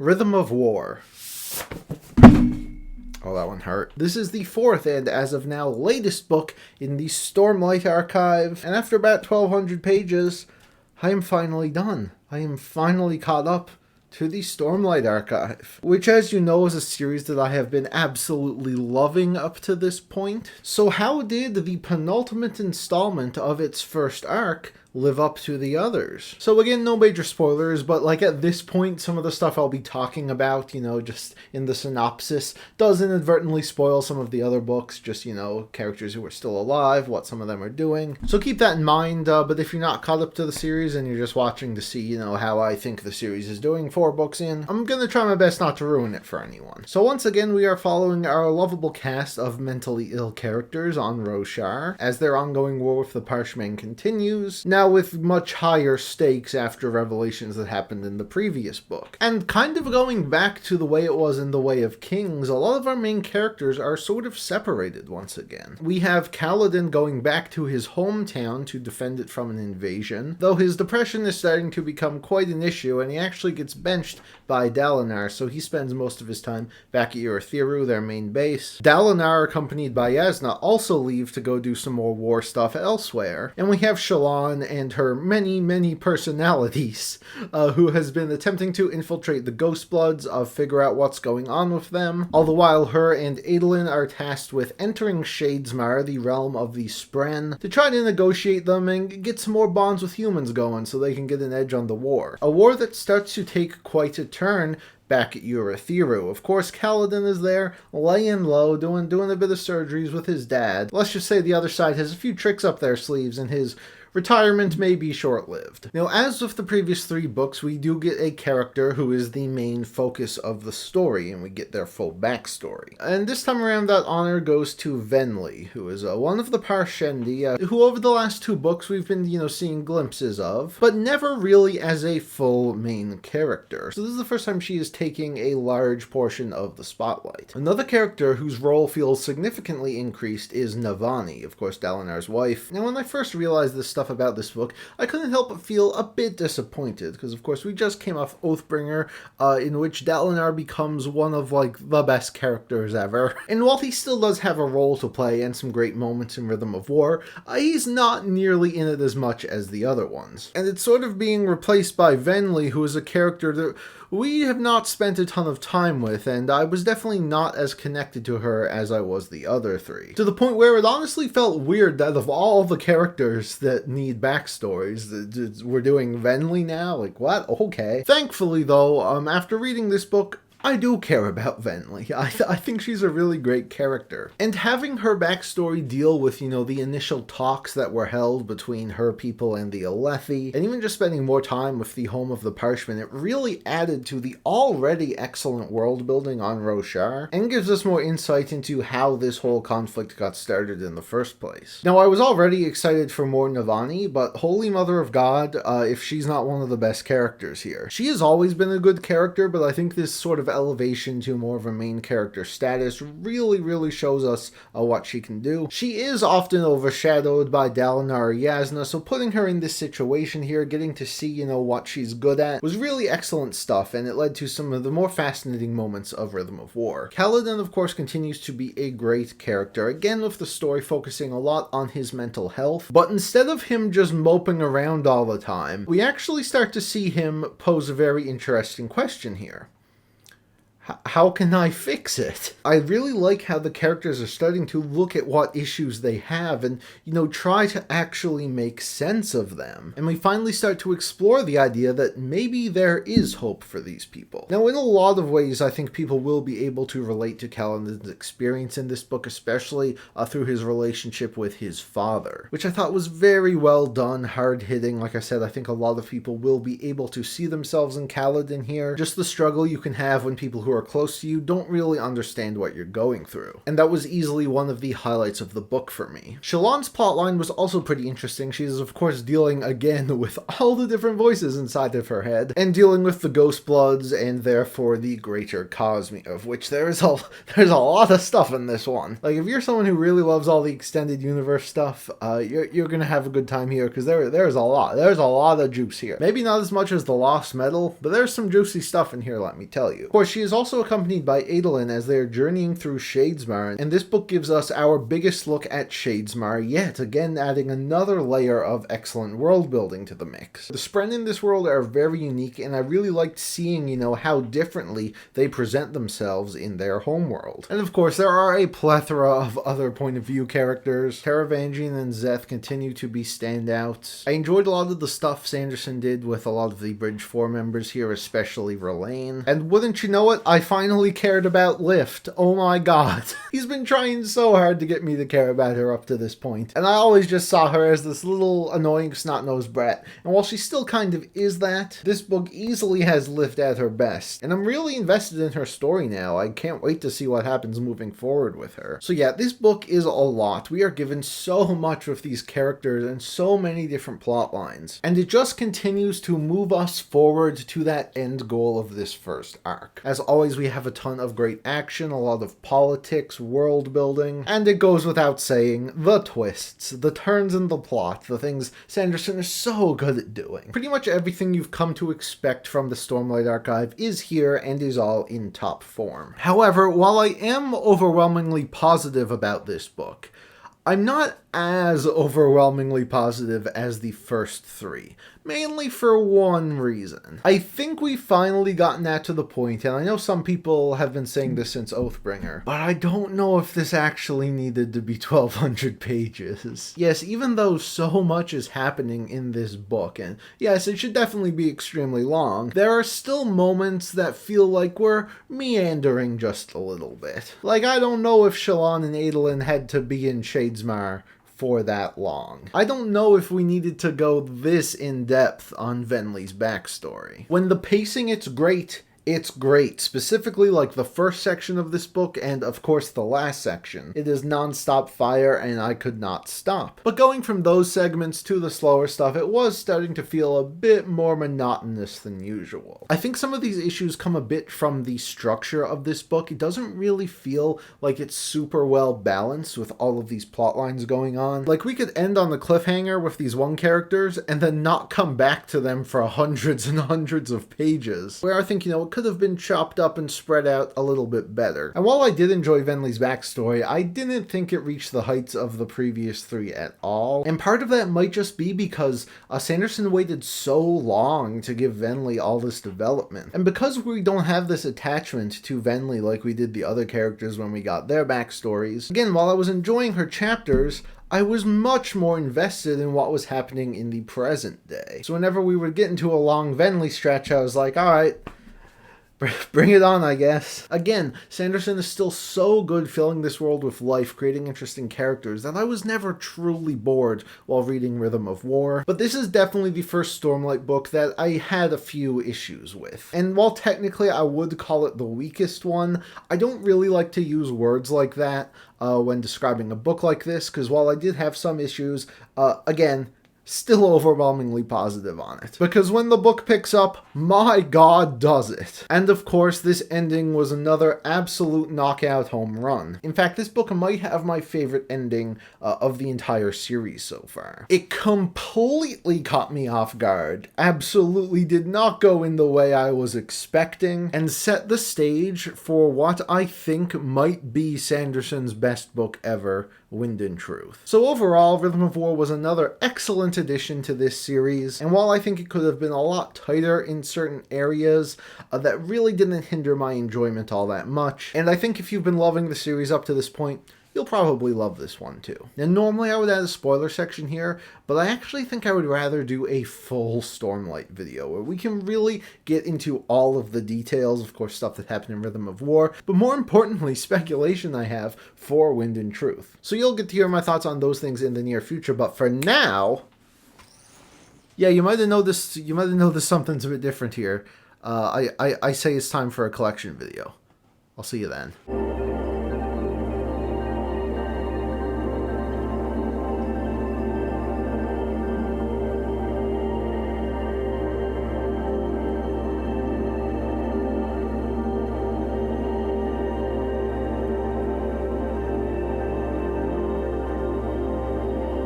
Rhythm of War. Oh, that one hurt. This is the fourth and, as of now, latest book in the Stormlight Archive, and after about 1,200 pages, I am finally done. I am finally caught up to the Stormlight Archive, which, as you know, is a series that I have been absolutely loving up to this point. So how did the penultimate installment of its first arc live up to the others? So again, no major spoilers, but like at this point, some of the stuff I'll be talking about, just in the synopsis, does inadvertently spoil some of the other books, just, characters who are still alive, what some of them are doing. So keep that in mind, but if you're not caught up to the series and you're just watching to see, how I think the series is doing 4 books in, I'm gonna try my best not to ruin it for anyone. So once again, we are following our lovable cast of mentally ill characters on Roshar, as their ongoing war with the Parshmen continues. Now with much higher stakes after revelations that happened in the previous book. And kind of going back to the way it was in The Way of Kings, a lot of our main characters are sort of separated once again. We have Kaladin going back to his hometown to defend it from an invasion, though his depression is starting to become quite an issue and he actually gets benched by Dalinar, so he spends most of his time back at Urithiru, their main base. Dalinar, accompanied by Yasna, also leave to go do some more war stuff elsewhere, and we have Shallan and her many personalities, who has been attempting to infiltrate the Ghostbloods, figure out what's going on with them, all the while her and Adolin are tasked with entering Shadesmar, the realm of the Spren, to try to negotiate them and get some more bonds with humans going so they can get an edge on the war. A war that starts to take quite a turn back at Urithiru. Of course, Kaladin is there, laying low, doing a bit of surgeries with his dad. Let's just say the other side has a few tricks up their sleeves, and his retirement may be short-lived. Now, as with the previous 3 books, we do get a character who is the main focus of the story, and we get their full backstory. And this time around, that honor goes to Venli, who is one of the Parshendi, who over the last 2 books we've been, seeing glimpses of, but never really as a full main character. So this is the first time she is taking a large portion of the spotlight. Another character whose role feels significantly increased is Navani, of course Dalinar's wife. Now, when I first realized this stuff about this book, I couldn't help but feel a bit disappointed, because of course we just came off Oathbringer, in which Dalinar becomes one of the best characters ever. And while he still does have a role to play and some great moments in Rhythm of War, he's not nearly in it as much as the other ones. And it's sort of being replaced by Venli, who is a character that we have not spent a ton of time with, and I was definitely not as connected to her as I was the other 3. To the point where it honestly felt weird that of all the characters that need backstories, we're doing Venli now? Like, what? Okay. Thankfully, though, after reading this book, I do care about Venli. I think she's a really great character. And having her backstory deal with, the initial talks that were held between her people and the Alethi, and even just spending more time with the home of the Parshmen, it really added to the already excellent world building on Roshar, and gives us more insight into how this whole conflict got started in the first place. Now, I was already excited for more Navani, but Holy Mother of God, if she's not one of the best characters here. She has always been a good character, but I think this sort of elevation to more of a main character status really shows us what she can do. She is often overshadowed by Dalinar or Yasna, so putting her in this situation here, getting to see, what she's good at, was really excellent stuff, and it led to some of the more fascinating moments of Rhythm of War. Kaladin, of course, continues to be a great character, again with the story focusing a lot on his mental health, but instead of him just moping around all the time, we actually start to see him pose a very interesting question here. How can I fix it? I really like how the characters are starting to look at what issues they have and, try to actually make sense of them. And we finally start to explore the idea that maybe there is hope for these people. Now, in a lot of ways, I think people will be able to relate to Kaladin's experience in this book, especially through his relationship with his father, which I thought was very well done, hard-hitting. Like I said, I think a lot of people will be able to see themselves in Kaladin here. Just the struggle you can have when people who are or close to you don't really understand what you're going through. And that was easily one of the highlights of the book for me. Shallan's plotline was also pretty interesting. She is of course dealing again with all the different voices inside of her head, and dealing with the Ghost Bloods and therefore the Greater Cosmere, of which there's a lot of stuff in this one. Like, if you're someone who really loves all the extended universe stuff, you're gonna have a good time here, because there's a lot of juice here. Maybe not as much as the Lost Metal, but there's some juicy stuff in here, let me tell you. Of course, she is also accompanied by Adolin as they are journeying through Shadesmar, and this book gives us our biggest look at Shadesmar yet, again adding another layer of excellent world building to the mix. The Spren in this world are very unique, and I really liked seeing, how differently they present themselves in their homeworld. And of course, there are a plethora of other point of view characters. Taravangian and Szeth continue to be standouts. I enjoyed a lot of the stuff Sanderson did with a lot of the Bridge 4 members here, especially Verlaine. And wouldn't you know it, I finally cared about Lift. Oh my god. He's been trying so hard to get me to care about her up to this point. And I always just saw her as this little annoying snot-nosed brat. And while she still kind of is that, this book easily has Lift at her best. And I'm really invested in her story now. I can't wait to see what happens moving forward with her. So yeah, this book is a lot. We are given so much with these characters and so many different plot lines. And it just continues to move us forward to that end goal of this first arc. As always, we have a ton of great action, a lot of politics, world building, and it goes without saying, the twists, the turns in the plot, the things Sanderson is so good at doing. Pretty much everything you've come to expect from the Stormlight Archive is here and is all in top form. However, while I am overwhelmingly positive about this book, I'm not as overwhelmingly positive as the first three, mainly for one reason. I think we've finally gotten that to the point, and I know some people have been saying this since Oathbringer, but I don't know if this actually needed to be 1,200 pages. Yes, even though so much is happening in this book, and yes, it should definitely be extremely long, there are still moments that feel like we're meandering just a little bit. Like, I don't know if Shallan and Adolin had to be in Shadesmar for that long. I don't know if we needed to go this in-depth on Venli's backstory. When the pacing, it's great. It's great, specifically like the first section of this book and of course the last section. It is non-stop fire and I could not stop. But going from those segments to the slower stuff, it was starting to feel a bit more monotonous than usual. I think some of these issues come a bit from the structure of this book. It doesn't really feel like it's super well balanced with all of these plot lines going on. Like, we could end on the cliffhanger with these one characters and then not come back to them for hundreds and hundreds of pages. Where I think, it could have been chopped up and spread out a little bit better. And while I did enjoy Venli's backstory, I didn't think it reached the heights of the previous three at all. And part of that might just be because Sanderson waited so long to give Venli all this development. And because we don't have this attachment to Venli like we did the other characters when we got their backstories, again, while I was enjoying her chapters, I was much more invested in what was happening in the present day. So whenever we would get into a long Venli stretch, I was like, alright, bring it on, I guess. Again, Sanderson is still so good filling this world with life, creating interesting characters, that I was never truly bored while reading Rhythm of War. But this is definitely the first Stormlight book that I had a few issues with. And while technically I would call it the weakest one, I don't really like to use words like that when describing a book like this, because while I did have some issues, again, still overwhelmingly positive on it. Because when the book picks up, my god does it. And of course, this ending was another absolute knockout home run. In fact, this book might have my favorite ending of the entire series so far. It completely caught me off guard, absolutely did not go in the way I was expecting, and set the stage for what I think might be Sanderson's best book ever, Wind and Truth. So overall, Rhythm of War was another excellent addition to this series, and while I think it could have been a lot tighter in certain areas, that really didn't hinder my enjoyment all that much, and I think if you've been loving the series up to this point, you'll probably love this one too. Now, normally I would add a spoiler section here, but I actually think I would rather do a full Stormlight video where we can really get into all of the details, of course stuff that happened in Rhythm of War, but more importantly, speculation I have for Wind and Truth. So you'll get to hear my thoughts on those things in the near future, but for now, yeah, you might have noticed something's a bit different here. I say it's time for a collection video. I'll see you then.